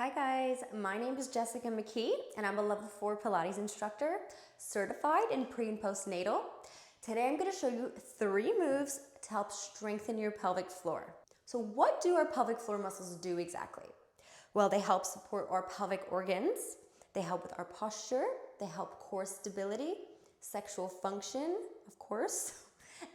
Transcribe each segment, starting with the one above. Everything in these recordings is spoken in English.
Hi guys, my name is Jessica McKee and I'm a level 4 Pilates instructor, certified in pre and postnatal. Today I'm going to show you 3 moves to help strengthen your pelvic floor. So what do our pelvic floor muscles do exactly? Well, they help support our pelvic organs, they help with our posture, they help core stability, sexual function, of course,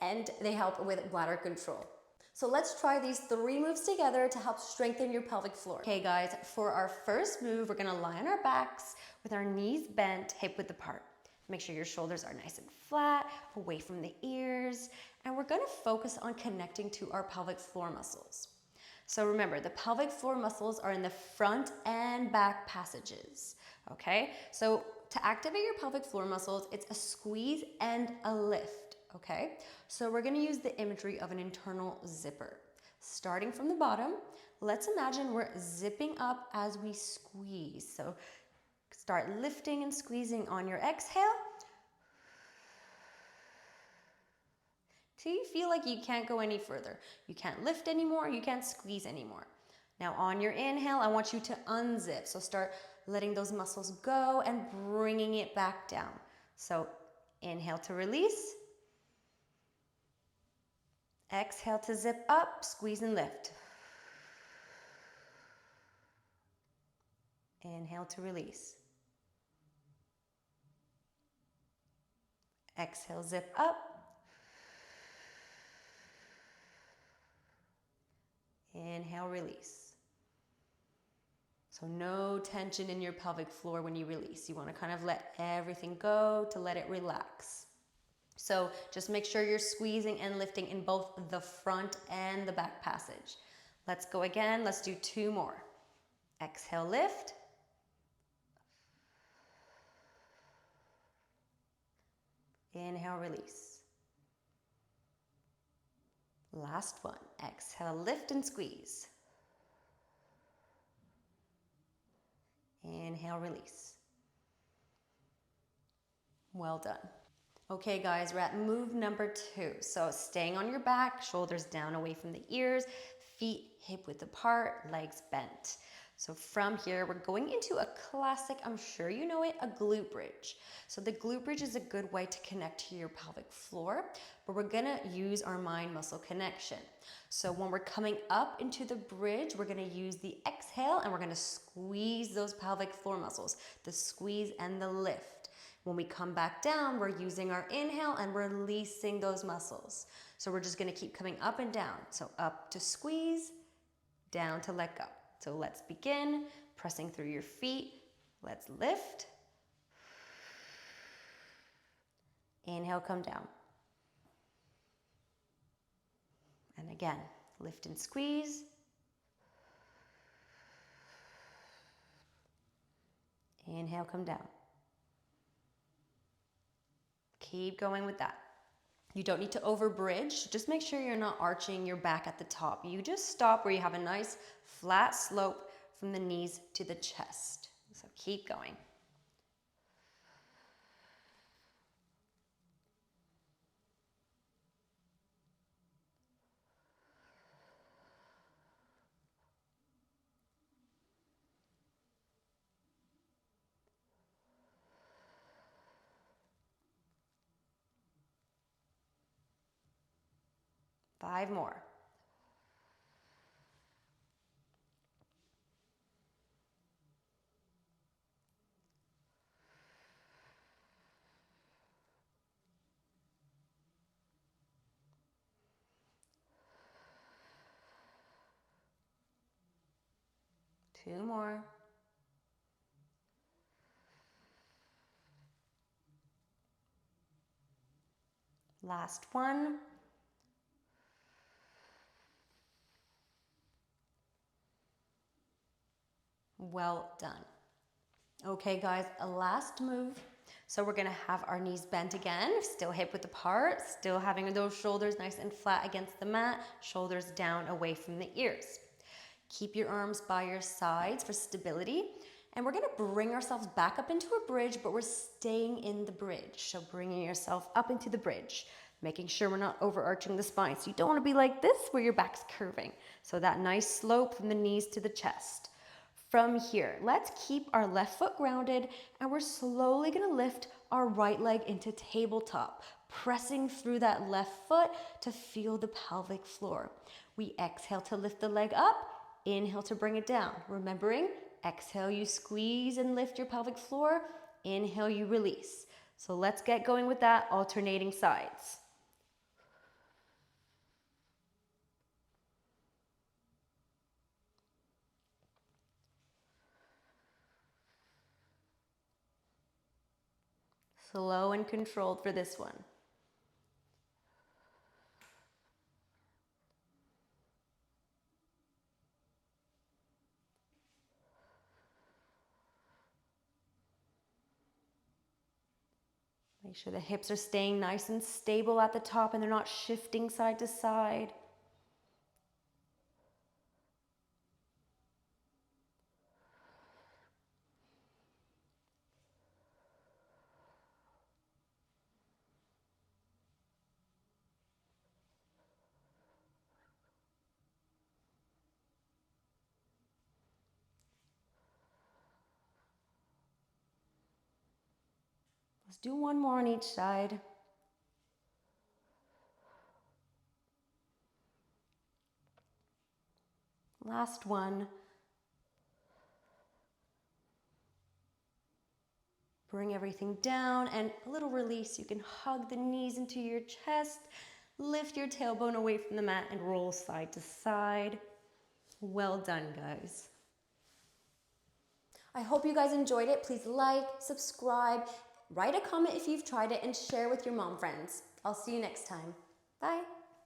and they help with bladder control. So let's try these 3 moves together to help strengthen your pelvic floor. Okay guys, for our first move, we're gonna lie on our backs with our knees bent, hip width apart. Make sure your shoulders are nice and flat, away from the ears, and we're gonna focus on connecting to our pelvic floor muscles. So remember, the pelvic floor muscles are in the front and back passages, okay? So to activate your pelvic floor muscles, it's a squeeze and a lift, okay? So we're gonna use the imagery of an internal zipper. Starting from the bottom, let's imagine we're zipping up as we squeeze. So start lifting and squeezing on your exhale till you feel like you can't go any further. You can't lift anymore, you can't squeeze anymore. Now on your inhale, I want you to unzip. So start letting those muscles go and bringing it back down. So inhale to release. Exhale to zip up, squeeze and lift. Inhale to release. Exhale, zip up. Inhale, release. So no tension in your pelvic floor when you release. You want to kind of let everything go to let it relax. So just make sure you're squeezing and lifting in both the front and the back passage. Let's go again. Let's do 2 more. Exhale, lift. Inhale, release. Last one. Exhale, lift and squeeze. Inhale, release. Well done. Okay guys, we're at move number 2. So staying on your back, shoulders down away from the ears, feet hip width apart, legs bent. So from here, we're going into a classic, I'm sure you know it, a glute bridge. So the glute bridge is a good way to connect to your pelvic floor, but we're gonna use our mind muscle connection. So when we're coming up into the bridge, we're gonna use the exhale and we're gonna squeeze those pelvic floor muscles, the squeeze and the lift. When we come back down, we're using our inhale and releasing those muscles. So we're just gonna keep coming up and down. So up to squeeze, down to let go. So let's begin pressing through your feet. Let's lift. Inhale, come down. And again, lift and squeeze. Inhale, come down. Keep going with that. You don't need to overbridge. Just make sure you're not arching your back at the top. You just stop where you have a nice flat slope from the knees to the chest. So keep going. Five more. Two more. Last one. Well done. Okay guys, a last move. So we're gonna have our knees bent again, still hip width apart, still having those shoulders nice and flat against the mat, shoulders down away from the ears. Keep your arms by your sides for stability. And we're gonna bring ourselves back up into a bridge, but we're staying in the bridge. So bringing yourself up into the bridge, making sure we're not overarching the spine. So you don't wanna be like this where your back's curving. So that nice slope from the knees to the chest. From here, let's keep our left foot grounded, and we're slowly gonna lift our right leg into tabletop, pressing through that left foot to feel the pelvic floor. We exhale to lift the leg up, inhale to bring it down. Remembering, exhale, you squeeze and lift your pelvic floor, inhale, you release. So let's get going with that, alternating sides. Slow and controlled for this one. Make sure the hips are staying nice and stable at the top and they're not shifting side to side. Let's do one more on each side. Last one. Bring everything down and a little release. You can hug the knees into your chest, lift your tailbone away from the mat and roll side to side. Well done, guys. I hope you guys enjoyed it. Please like, subscribe, write a comment if you've tried it, and share with your mom friends. I'll see you next time. Bye.